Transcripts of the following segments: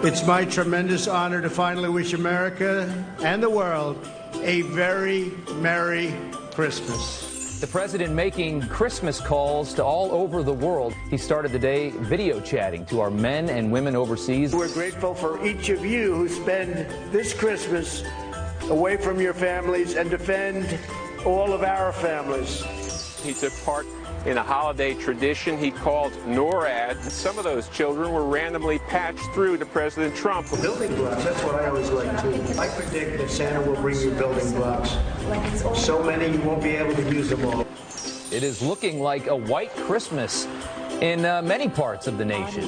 It's my tremendous honor to finally wish America and the world a very Merry Christmas. The president making Christmas calls to all over the world. He started the day video chatting to our men and women overseas. We're grateful for each of you who spend this Christmas away from your families and defend all of our families. He took part in a holiday tradition he called NORAD. Some of those children were randomly patched through to President Trump. Building blocks, that's what I always like to. I predict that Santa will bring you building blocks. So many you won't be able to use them all. It is looking like a white Christmas in many parts of the nation.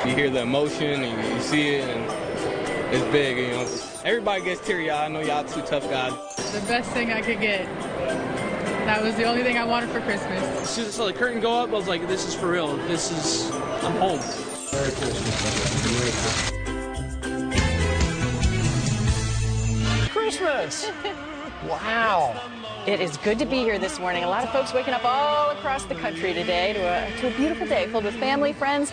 You hear the emotion and you see it, and it's big, you know. Everybody gets teary-eyed. I know y'all two tough guys. The best thing I could get. That was the only thing I wanted for Christmas. As soon as I saw the curtain go up, I was like, this is for real. I'm home. Merry Christmas. Christmas! Wow. It is good to be here this morning. A lot of folks waking up all across the country today to a beautiful day filled with family, friends,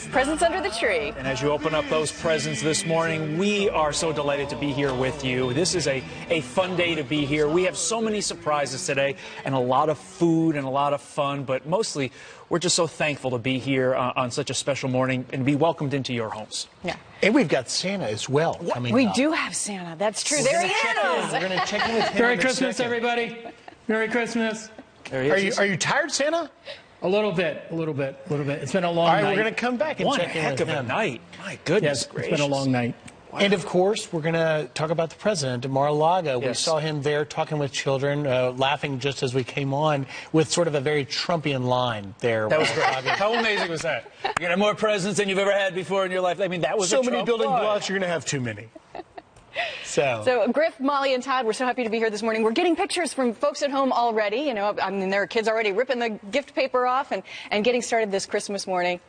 presents under the tree. And as you open up those presents this morning, we are so delighted to be here with you. This is a fun day to be here. We have so many surprises today and a lot of food and a lot of fun, but mostly we're just so thankful to be here on such a special morning and be welcomed into your homes. Yeah. And we've got Santa as well coming We up. do have Santa. That's true. There he is. We're going to check in with him. Merry Christmas, everybody. Merry Christmas. There he is. Are you tired, Santa? A little bit. It's been a long All right, night. we're going to come back and One check in heck with of him. a night. My goodness Yes, gracious. it's been a long night. Wow. And, of course, we're going to talk about the president, Mar-a-Lago. We Yes. saw him there talking with children, laughing just as we came on, with sort of a very Trumpian line there. That was great. How amazing was that? You're going to have more presents than you've ever had before in your life. I mean, that was So a many Trump building line. blocks, you're going to have too many. So Griff, Molly, and Todd, we're so happy to be here this morning. We're getting pictures from folks at home already. You know, I mean, there are kids already ripping the gift paper off and getting started this Christmas morning.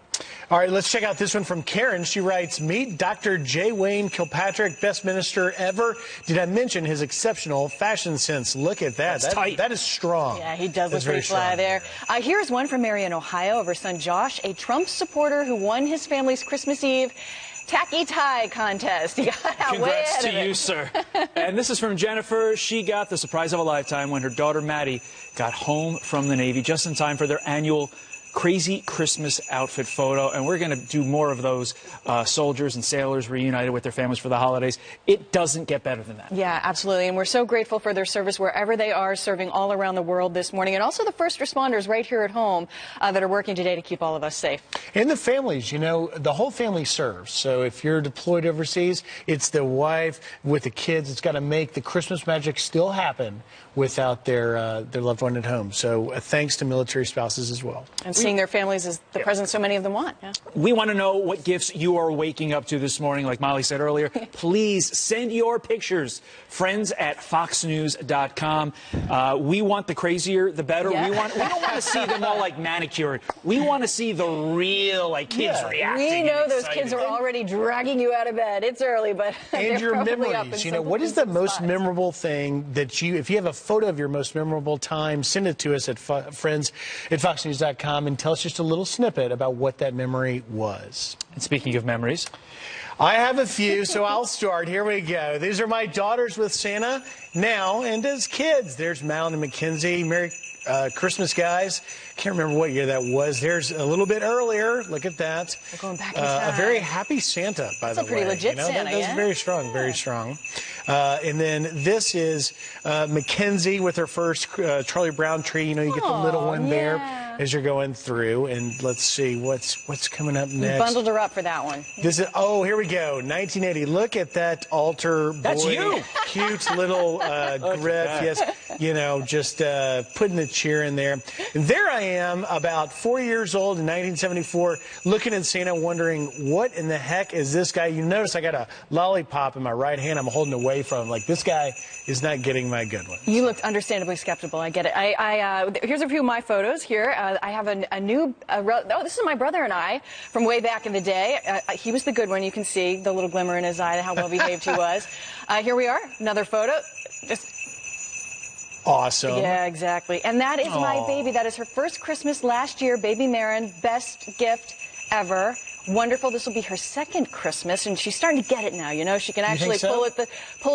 All right, let's check out this one from Karen. She writes, meet Dr. J. Wayne Kilpatrick, best minister ever. Did I mention his exceptional fashion sense? Look at that. That's tight. That is strong. Yeah, he does look That's very pretty fly strong. there. Here's one from Marion, Ohio, of her son Josh, a Trump supporter who won his family's Christmas Eve tacky tie contest. He got out way Congrats ahead to of you, it. sir. And this is from Jennifer. She got the surprise of a lifetime when her daughter Maddie got home from the Navy just in time for their annual crazy Christmas outfit photo, and we're going to do more of those soldiers and sailors reunited with their families for the holidays. It doesn't get better than that. Yeah, absolutely. And we're so grateful for their service wherever they are, serving all around the world this morning, and also the first responders right here at home that are working today to keep all of us safe. And the families, you know, the whole family serves. So if you're deployed overseas, it's the wife with the kids. It's got to make the Christmas magic still happen without their loved one at home. So thanks to military spouses as well. And seeing their families is the present so many of them want. Yeah. We want to know what gifts you are waking up to this morning, like Molly said earlier. Please send your pictures, friends@foxnews.com. We want the crazier, the better. Yeah. We don't want to see them all like manicured. We want to see the real kids reacting. We know and those excited. kids are already dragging you out of bed. It's early, but And they're your probably up memories. in You know, some what is the most spots. memorable thing that if you have a photo of your most memorable time, send it to us at friends@foxnews.com and tell us just a little snippet about what that memory was. And speaking of memories, I have a few, so I'll start. Here we go. These are my daughters with Santa now, and as kids. There's Mal and Mackenzie. Merry Christmas, guys. Can't remember what year that was. There's a little bit earlier. Look at that. We're going back in time. A very happy Santa, by the way. That's a pretty legit you know, Santa, That's yeah? very strong, very strong. And then this is Mackenzie with her first Charlie Brown tree. You know, you get the little one there as you're going through. And let's see what's coming up next. You bundled her up for that one. This is, oh, here we go, 1980. Look at that altar boy. That's you. Cute little Griff. Yes, you know, just putting the cheer in there. And there I am, about 4 years old in 1974, looking at Santa, wondering, what in the heck is this guy? You notice I got a lollipop in my right hand. I'm holding away from him. Like, this guy is not getting my good one. You looked understandably skeptical. I get it. Here's a few of my photos here. I have a new, this is my brother and I from way back in the day. He was the good one. You can see the little glimmer in his eye, how well behaved he was. Here we are, another photo. Just awesome. Yeah, exactly. And that is my baby. That is her first Christmas last year. Baby Marin, best gift ever. Wonderful. This will be her second Christmas, and she's starting to get it now. You know, she can actually pull at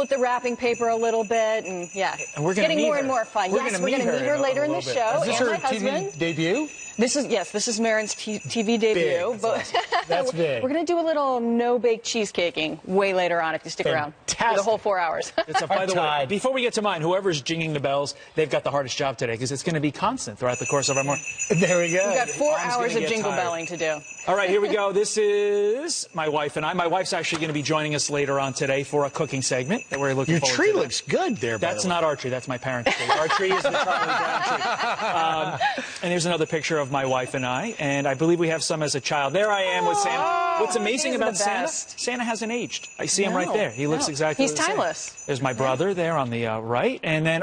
the wrapping paper a little bit, and yeah, and we're it's getting more and more fun. We're Yes, gonna we're going to meet her later in the show. Is this and her my husband. TV debut? This is Marin's TV debut. Big. That's big. We're going to do a little no-bake cheesecaking way later on if you stick around for the whole 4 hours. By the way, before we get to mine, whoever's jinging the bells, they've got the hardest job today because it's going to be constant throughout the course of our morning. There we go. We've got 4 hours of jingle belling to do. All right, here we go. This is my wife and I. My wife's actually going to be joining us later on today for a cooking segment that we're looking forward to. Your tree looks good there, by That's the way. not our tree. That's my parents' tree. Our tree is the Charlie Brown tree. And here's another picture of my wife and I. And I believe we have some as a child. There I am with Santa. What's amazing about Santa? Santa hasn't aged. I see him right there. He looks exactly the same. He's timeless. There's my brother there on the right. And then,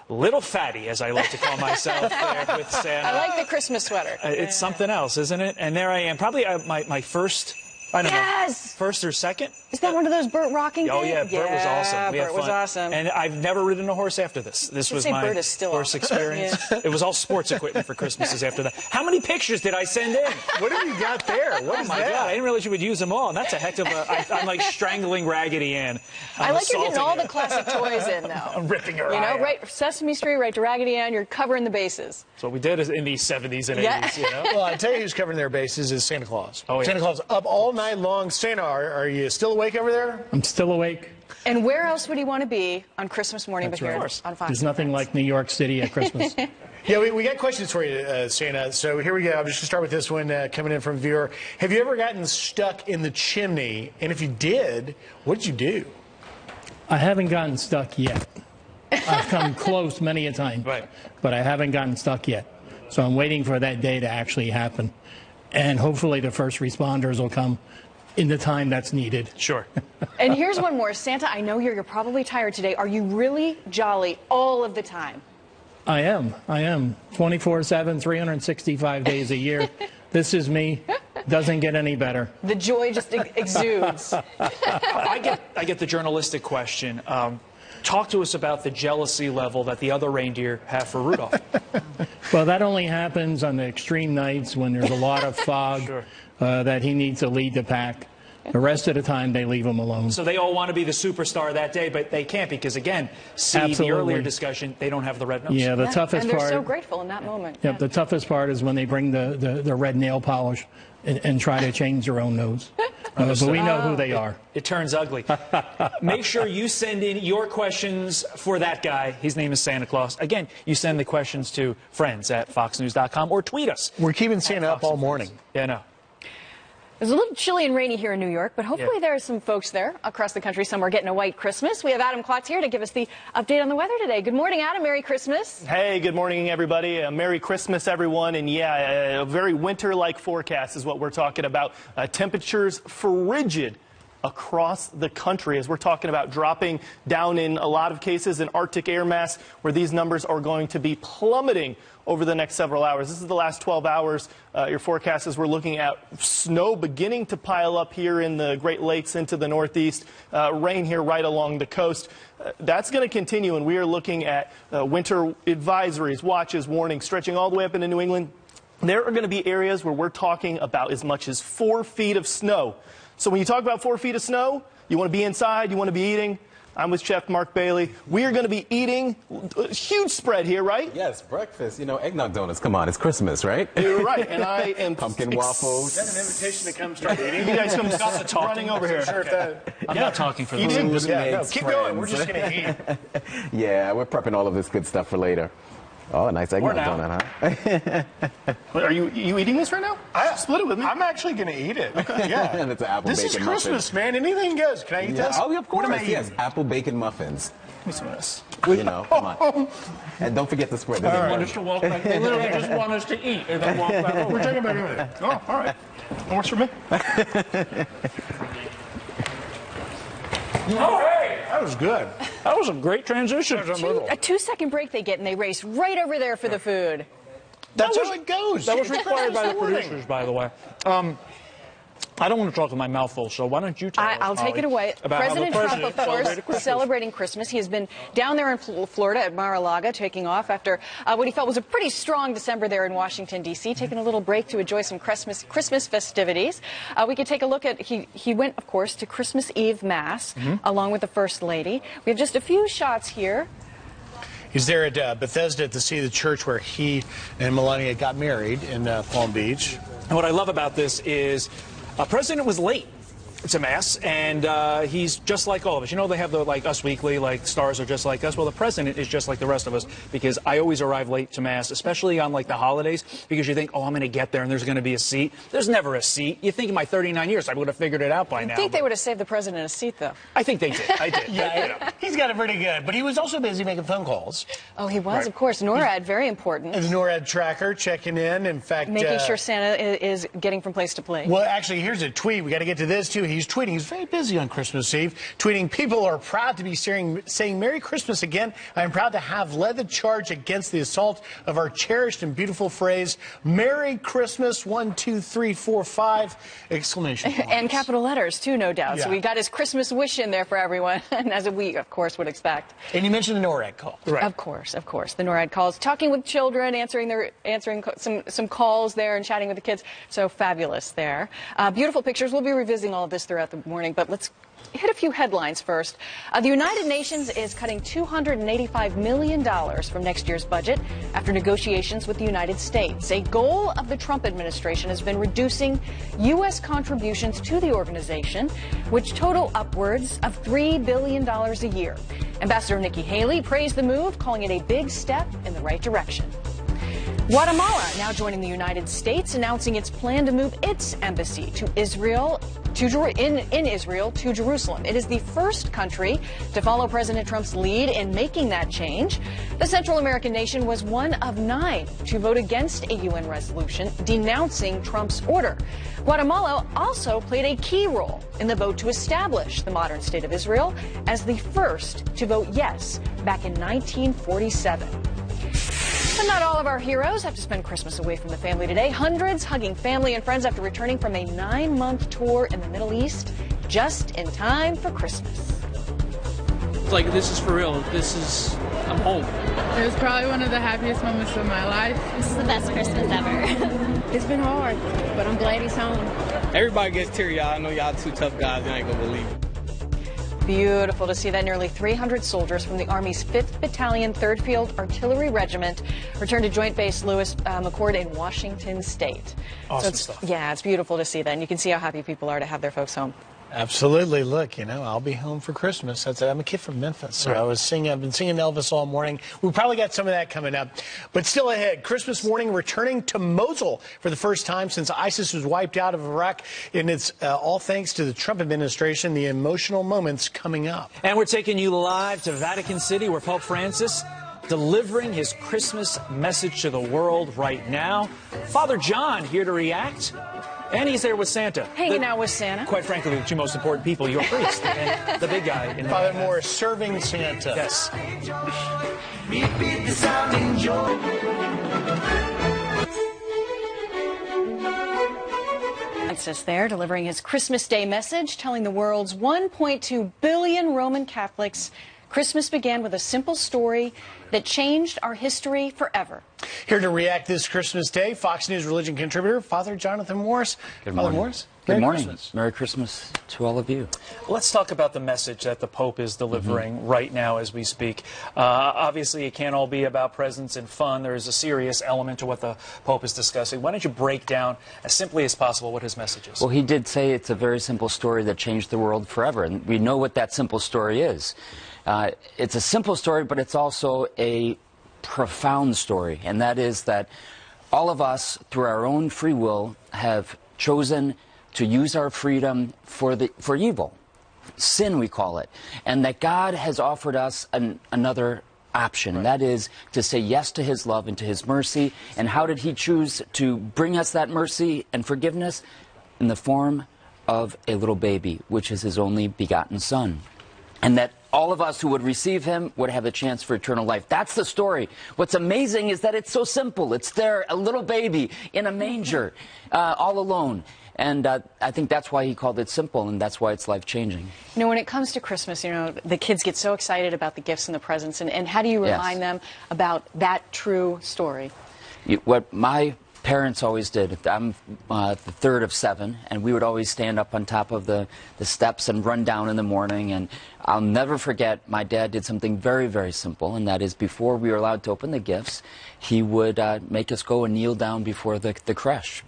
little fatty, as I like to call myself, there with Santa. I like the Christmas sweater. It's something else, isn't it? And there I am. Probably my first, I don't know, first or second. Is that one of those Burt rocking things? Oh, yeah, Burt was awesome. Burt was awesome. And I've never ridden a horse after this. This was my Burt is still first awesome. experience. It was all sports equipment for Christmases after that. How many pictures did I send in? What have you got there? What is Oh, my that? God, I didn't realize you would use them all. And that's a heck of a... I'm like strangling Raggedy Ann. I like you're getting all the classic toys in, though. I'm ripping her eye out. Right, Sesame Street, right to Raggedy Ann, you're covering the bases. That's what we did in the 70s and 80s, you know? Well, I tell you who's covering their bases is Santa Claus. Oh, yeah. Santa Claus up all night long. Santa, are you still awake over there? I'm still awake. And where else would he want to be on Christmas morning That's but here right. on Fox? There's nothing like New York City at Christmas. Yeah, we got questions for you, Santa. So here we go. I'm just going to start with this one coming in from Bure. Have you ever gotten stuck in the chimney? And if you did, what did you do? I haven't gotten stuck yet. I've come close many a time, but I haven't gotten stuck yet. So I'm waiting for that day to actually happen. And hopefully the first responders will come in the time that's needed. Sure. And here's one more. Santa, I know you're probably tired today. Are you really jolly all of the time? I am. 24/7, 365 days a year. This is me. Doesn't get any better. The joy just exudes. I get the journalistic question. Talk to us about the jealousy level that the other reindeer have for Rudolph. Well, that only happens on the extreme nights when there's a lot of fog that he needs to lead the pack. The rest of the time, they leave him alone. So they all want to be the superstar that day, but they can't because, again, the earlier discussion, they don't have the red nose. Yeah, the toughest part. And part. they're so grateful in that moment. Yep, the toughest part is when they bring the red nail polish and try to change their own nose. But we know who they are. It turns ugly. Make sure you send in your questions for that guy. His name is Santa Claus. Again, you send the questions to friends@foxnews.com or tweet us. We're keeping Santa up all morning. Yeah, no. It's a little chilly and rainy here in New York, but hopefully there are some folks there across the country somewhere getting a white Christmas. We have Adam Klotz here to give us the update on the weather today. Good morning, Adam. Merry Christmas. Hey, good morning, everybody. Merry Christmas, everyone. And yeah, a very winter-like forecast is what we're talking about. Temperatures frigid across the country as we're talking about dropping down in a lot of cases in Arctic air mass where these numbers are going to be plummeting over the next several hours. This is the last 12 hours. Your forecast is we're looking at snow beginning to pile up here in the Great Lakes into the Northeast, rain here right along the coast. That's going to continue, and we are looking at winter advisories, watches, warnings, stretching all the way up into New England. There are going to be areas where we're talking about as much as 4 feet of snow. So when you talk about 4 feet of snow, you want to be inside, you want to be eating. I'm with Chef Mark Bailey. We are going to be eating a huge spread here, right? Yes, breakfast. You know, eggnog donuts. Come on, it's Christmas, right? You're right, and I am pumpkin waffles. Is that an invitation to come start eating? You guys come running over here. I'm not talking for you this. didn't? Yeah, no, keep going. We're just going to eat. Yeah, we're prepping all of this good stuff for later. Oh, a nice eggnog donut, huh? Are you eating this right now? Split it with me. I'm actually going to eat it. Okay. Yeah. And it's an apple this bacon is Christmas, muffin. man. Anything goes. Can I eat this? Oh, yeah, of course. What am I eating? Yes, apple bacon muffins. Give me some of this. You know, come on. And don't forget the spread. They want us to walk back. They literally just want us to eat and then walk back over. We're taking back over there. Oh, all right. That works for me. Oh, hey! That was good. That was a great transition. A 2-second break they get, and they race right over there for the food. That's how it goes. That was required by the producers, by the way. I don't want to talk with my mouth full, so why don't you tell us, I'll take it away. President Trump, of course, celebrating Christmas. He has been down there in Florida at Mar-a-Lago, taking off after what he felt was a pretty strong December there in Washington, D.C., taking a little break to enjoy some Christmas festivities. We could take a look at, he went, of course, to Christmas Eve Mass, along with the First Lady. We have just a few shots here. He's there at Bethesda to see the church where he and Melania got married in Palm Beach. And what I love about this is President was late to Mass, and he's just like all of us. You know, they have the, like, Us Weekly, like, stars are just like us. Well, the president is just like the rest of us, because I always arrive late to Mass, especially on, like, the holidays, because you think, oh, I'm going to get there and there's going to be a seat. There's never a seat. You think in my 39 years I would have figured it out by now. I think they would have saved the president a seat, though. I think they did. I did. Yeah, he's got it pretty good, but he was also busy making phone calls. Oh, he was, of course. NORAD, very important. The NORAD tracker checking in. In fact, making sure Santa is getting from place to place. Well, actually, here's a tweet. We got to get to this, too. He's tweeting. He's very busy on Christmas Eve, tweeting, people are proud to be saying Merry Christmas again. I am proud to have led the charge against the assault of our cherished and beautiful phrase, Merry Christmas, 1, 2, 3, 4, 5, exclamation points. And capital letters, too, no doubt. Yeah. So we got his Christmas wish in there for everyone, and as we, of course, would expect. And you mentioned the NORAD call. Right. Of course. The NORAD calls, talking with children, answering some calls there and chatting with the kids. So fabulous there. Beautiful pictures. We'll be revisiting all of this throughout the morning, but let's hit a few headlines first. The United Nations is cutting $285 million from next year's budget after negotiations with the United States. A goal of the Trump administration has been reducing U.S. contributions to the organization, which total upwards of $3 billion a year. Ambassador Nikki Haley praised the move, calling it a big step in the right direction. Guatemala now joining the United States, announcing its plan to move its embassy to Israel, in Israel to Jerusalem. It is the first country to follow President Trump's lead in making that change. The Central American nation was one of 9 to vote against a UN resolution denouncing Trump's order. Guatemala also played a key role in the vote to establish the modern state of Israel as the first to vote yes back in 1947. And not all of our heroes have to spend Christmas away from the family today. Hundreds hugging family and friends after returning from a 9-month tour in the Middle East, just in time for Christmas. It's like, this is for real. I'm home. It was probably one of the happiest moments of my life. This is the best Christmas ever. It's been hard, but I'm glad he's home. Everybody gets teary-eyed. I know y'all 2 tough guys. I ain't gonna believe it. Beautiful to see that nearly 300 soldiers from the Army's 5th Battalion, 3rd Field Artillery Regiment returned to Joint Base Lewis McChord in Washington State. Awesome stuff. Yeah, it's beautiful to see that. And you can see how happy people are to have their folks home. Absolutely. Look, you know, I'll be home for Christmas. That's it. I'm a kid from Memphis, so I've been singing Elvis all morning. We probably got some of that coming up. But still ahead, Christmas morning returning to Mosul for the first time since ISIS was wiped out of Iraq. And it's all thanks to the Trump administration, the emotional moments coming up. And we're taking you live to Vatican City, where Pope Francis delivering his Christmas message to the world right now. Father John here to react. And he's there with Santa. Hanging out with Santa. Quite frankly, the 2 most important people, your priest and the big guy. In Father Moore serving Santa. Yes. Francis there delivering his Christmas Day message, telling the world's 1.2 billion Roman Catholics Christmas began with a simple story that changed our history forever. Here to react this Christmas Day, Fox News religion contributor, Father Jonathan Morris. Good Father morning. Morris. Good morning. Christmas. Merry Christmas to all of you. Let's talk about the message that the Pope is delivering right now as we speak. Obviously, it can't all be about presents and fun. There is a serious element to what the Pope is discussing. Why don't you break down, as simply as possible, what his message is? Well, he did say it's a very simple story that changed the world forever, and we know what that simple story is. It's a simple story, but it's also a profound story, and that is that all of us, through our own free will, have chosen to use our freedom for evil. Sin, we call it. And that God has offered us another option, and that is to say yes to his love and to his mercy. And how did he choose to bring us that mercy and forgiveness? In the form of a little baby, which is his only begotten son. And that all of us who would receive him would have a chance for eternal life. That's the story. What's amazing is that it's so simple. It's there, a little baby in a manger, all alone. And I think that's why he called it simple, and that's why it's life-changing. You know, when it comes to Christmas, you know, the kids get so excited about the gifts and the presents, and how do you remind them about that true story? What my parents always did, I'm the third of 7, and we would always stand up on top of the steps and run down in the morning, and I'll never forget my dad did something very, very simple, and that is before we were allowed to open the gifts, he would make us go and kneel down before the creche.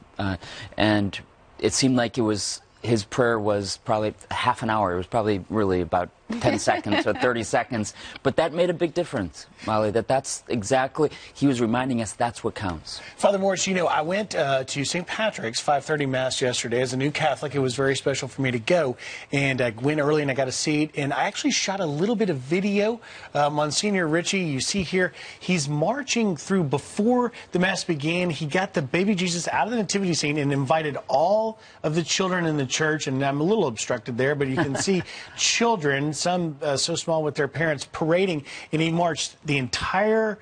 And it seemed like it was, his prayer was probably half an hour. It was probably really about 10 seconds or 30 seconds. But that made a big difference, Molly, that's exactly, he was reminding us that's what counts. Father Morris, you know, I went to St. Patrick's 5:30 Mass yesterday. As a new Catholic, it was very special for me to go. And I went early and I got a seat. And I actually shot a little bit of video. Monsignor Ritchie, you see here, he's marching through before the Mass began. He got the baby Jesus out of the nativity scene and invited all of the children in the church. And I'm a little obstructed there, but you can see children, some so small with their parents, parading, and he marched the entire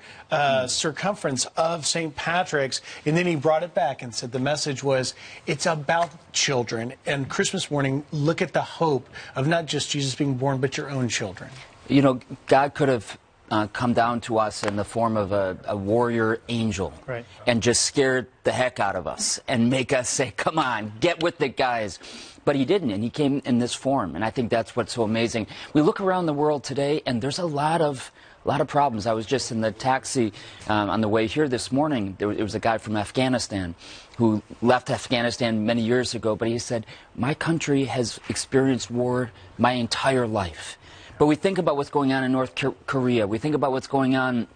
circumference of St. Patrick's, and then he brought it back and said the message was, it's about children, and Christmas morning, look at the hope of not just Jesus being born, but your own children. You know, God could have come down to us in the form of a warrior angel, right, and just scared the heck out of us and make us say, come on, get with it, guys. But he didn't, and he came in this form, and I think that's what's so amazing. We look around the world today, and there's a lot of problems. I was just in the taxi on the way here this morning. It was a guy from Afghanistan who left Afghanistan many years ago, but he said, my country has experienced war my entire life. But we think about what's going on in North Korea. We think about what's going on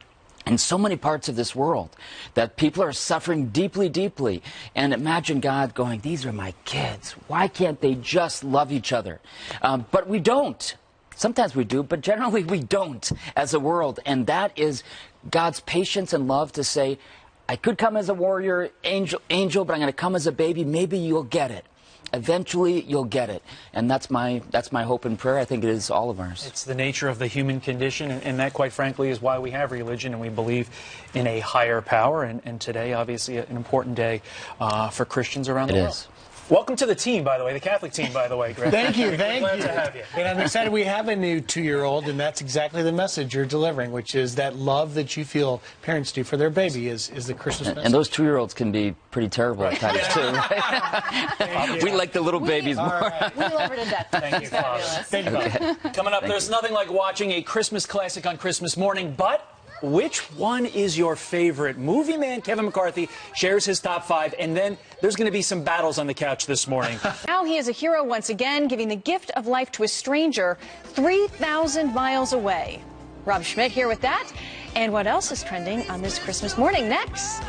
in so many parts of this world, that people are suffering deeply, deeply. And imagine God going, these are my kids. Why can't they just love each other? But we don't. Sometimes we do, but generally we don't as a world. And that is God's patience and love to say, I could come as a warrior angel, but I'm going to come as a baby. Maybe you'll get it. Eventually, you'll get it. And that's my hope and prayer. I think it is all of ours. It's the nature of the human condition, and that, quite frankly, is why we have religion, and we believe in a higher power. And today, obviously, an important day for Christians around the world. It is. Welcome to the team, by the way, the Catholic team, by the way, Greg. Thank you, thank you. Glad to have you. And I'm excited we have a new 2-year-old, and that's exactly the message you're delivering, which is that love that you feel parents do for their baby is the Christmas message. And those 2-year-olds can be pretty terrible at times, too. We like the little babies more. Right. We love her to death. Thank you, Father. Thank you, Father. Coming up, there's nothing like watching a Christmas classic on Christmas morning, but which one is your favorite? Movie man Kevin McCarthy shares his top 5, and then there's going to be some battles on the couch this morning. Now he is a hero once again, giving the gift of life to a stranger 3,000 miles away. Rob Schmidt here with that. And what else is trending on this Christmas morning? Next.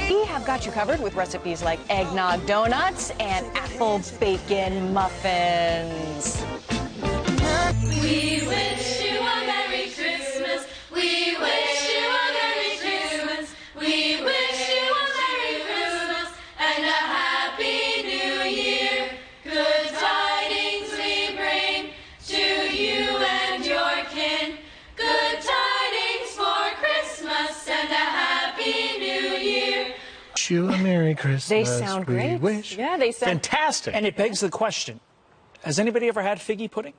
We have got you covered with recipes like eggnog donuts and apple bacon muffins. We wish you a Merry Christmas. We wish you a Merry Christmas. We wish you a Merry Christmas and a Happy New Year. Good tidings we bring to you and your kin. Good tidings for Christmas and a Happy New Year. Wish you a Merry Christmas. They sound great. Wish. Yeah, they sound fantastic. And it begs the question, has anybody ever had figgy pudding?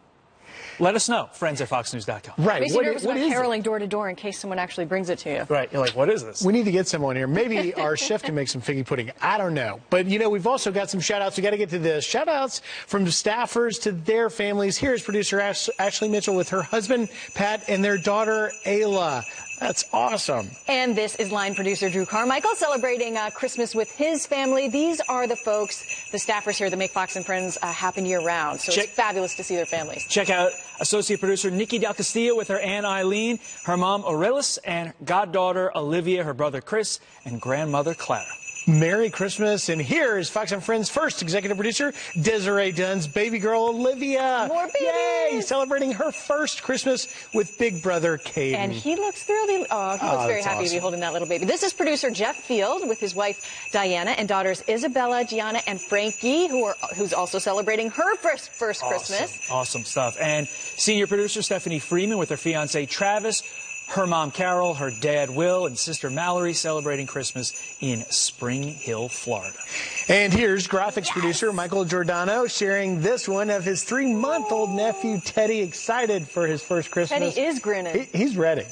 Let us know, friends@foxnews.com. Right. Makes you nervous about is caroling door to door in case someone actually brings it to you. Right. You're like, what is this? We need to get someone here. Maybe our chef can make some figgy pudding. I don't know. But, you know, we've also got some shout-outs. We got to get to this. Shout-outs from staffers to their families. Here's producer Ashley Mitchell with her husband, Pat, and their daughter, Ayla. That's awesome. And this is line producer Drew Carmichael celebrating Christmas with his family. These are the folks, the staffers here that make Fox and Friends happen year-round. So it's fabulous to see their families. Check out associate producer Nikki Del Castillo with her Aunt Eileen, her mom Aurelis, and goddaughter Olivia, her brother Chris, and grandmother Clara. Merry Christmas, and here is Fox and Friends' first executive producer, Desiree Dunn's baby girl, Olivia. More babies! Yay! Celebrating her first Christmas with big brother, Caden. And he looks thrilled. He looks very happy awesome to be holding that little baby. This is producer Jeff Field with his wife, Diana, and daughters Isabella, Gianna, and Frankie, who's also celebrating her first Christmas. Awesome stuff. And senior producer Stephanie Freeman with her fiancé, Travis, her mom, Carol, her dad, Will, and sister Mallory celebrating Christmas in Spring Hill, Florida. And here's graphics producer Michael Giordano sharing this one of his 3-month-old nephew, Teddy, excited for his first Christmas. Teddy is grinning. He's ready.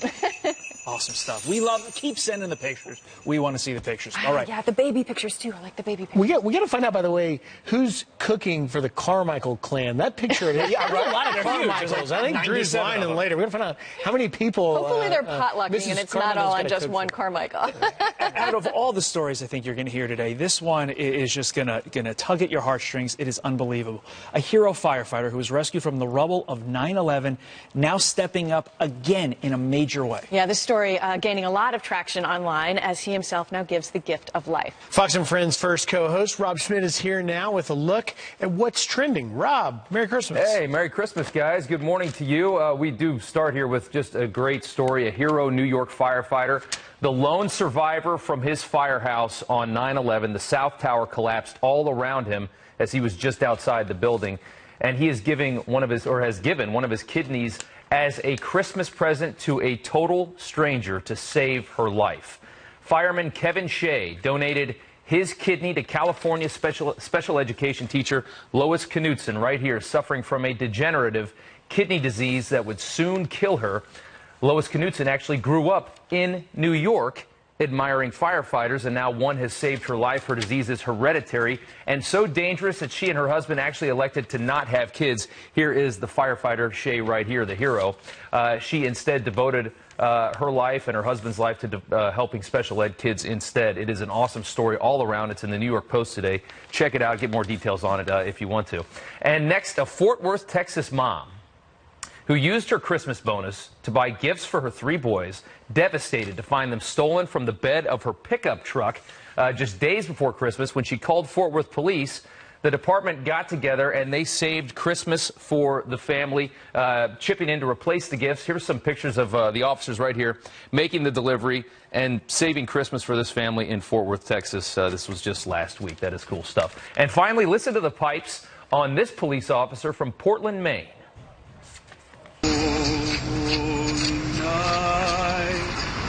Awesome stuff. We love it. Keep sending the pictures. We want to see the pictures. All right. Yeah, the baby pictures, too. I like the baby pictures. We got to find out, by the way, who's cooking for the Carmichael clan. That picture of it. Yeah, right. A lot of Carmichaels. I think Drew's lining later. We're going to find out how many people. Hopefully they're potlucking and it's not all on just one Carmichael. Out of all the stories I think you're going to hear today, this one is just going to tug at your heartstrings. It is unbelievable. A hero firefighter who was rescued from the rubble of 9/11, now stepping up again in a major way. Yeah, this story gaining a lot of traction online as he himself now gives the gift of life. Fox and Friends' first co-host, Rob Schmidt, is here now with a look at what's trending. Rob, Merry Christmas. Hey, Merry Christmas, guys. Good morning to you. We do start here with just a great story. A hero New York firefighter, the lone survivor from his firehouse on 9/11. The South Tower collapsed all around him as he was just outside the building. And he is giving has given one of his kidneys as a Christmas present to a total stranger to save her life. Fireman Kevin Shea donated his kidney to California special education teacher Lois Knutson, right here, suffering from a degenerative kidney disease that would soon kill her. Lois Knutson actually grew up in New York admiring firefighters, and now one has saved her life. Her disease is hereditary and so dangerous that she and her husband actually elected to not have kids. Here is the firefighter, Shea, right here, the hero. She instead devoted her life and her husband's life to helping special ed kids instead. It is an awesome story all around. It's in the New York Post today. Check it out. Get more details on it if you want to. And next, a Fort Worth, Texas mom who used her Christmas bonus to buy gifts for her 3 boys, devastated to find them stolen from the bed of her pickup truck just days before Christmas. When she called Fort Worth police, the department got together and they saved Christmas for the family, chipping in to replace the gifts. Here's some pictures of the officers right here making the delivery and saving Christmas for this family in Fort Worth, Texas. This was just last week. That is cool stuff. And finally, listen to the pipes on this police officer from Portland, Maine.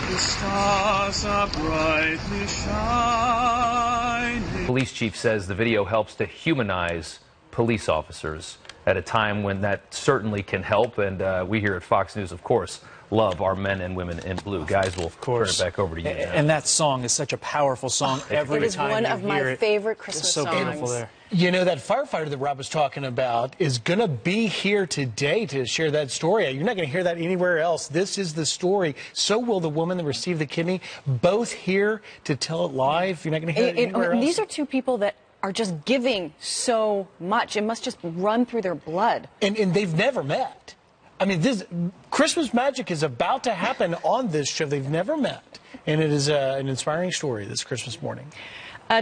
The stars are brightly shining. Police chief says the video helps to humanize police officers at a time when that certainly can help. And we here at Fox News, of course, love our men and women in blue. Guys, we'll turn it back over to you now. And that song is such a powerful song every time you hear it. It is one of my favorite Christmas songs. So beautiful there. You know, that firefighter that Rob was talking about is going to be here today to share that story. You're not going to hear that anywhere else. This is the story. So will the woman that received the kidney, both here to tell it live. You're not going to hear it anywhere else. These are 2 people that are just giving so much. It must just run through their blood. And they've never met. I mean, this Christmas magic is about to happen on this show. They've never met. And it is an inspiring story this Christmas morning.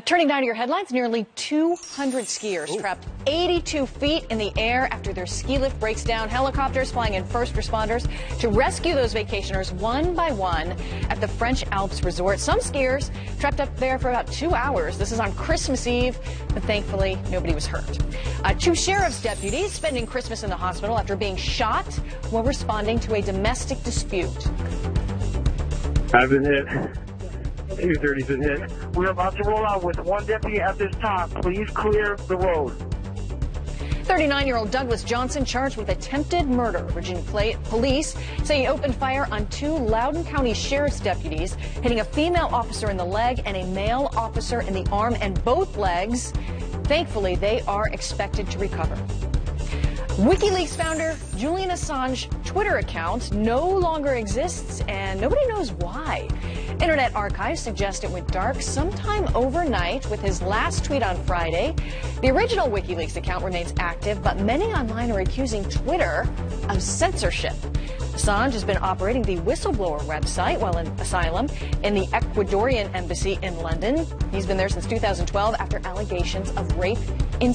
Turning now to your headlines, nearly 200 skiers trapped 82 feet in the air after their ski lift breaks down. Helicopters flying in first responders to rescue those vacationers one by one at the French Alps resort. Some skiers trapped up there for about 2 hours. This is on Christmas Eve, but thankfully nobody was hurt. 2 sheriff's deputies spending Christmas in the hospital after being shot while responding to a domestic dispute. I've been hit. 230's been hit. We're about to roll out with 1 deputy at this time. Please clear the road. 39-year-old Douglas Johnson charged with attempted murder. Virginia police say he opened fire on 2 Loudoun County sheriff's deputies, hitting a female officer in the leg and a male officer in the arm and both legs. Thankfully, they are expected to recover. WikiLeaks founder Julian Assange's Twitter account no longer exists, and nobody knows why. Internet archives suggest it went dark sometime overnight with his last tweet on Friday. The original WikiLeaks account remains active, but many online are accusing Twitter of censorship. Assange has been operating the whistleblower website while in asylum in the Ecuadorian embassy in London. He's been there since 2012 after allegations of rape in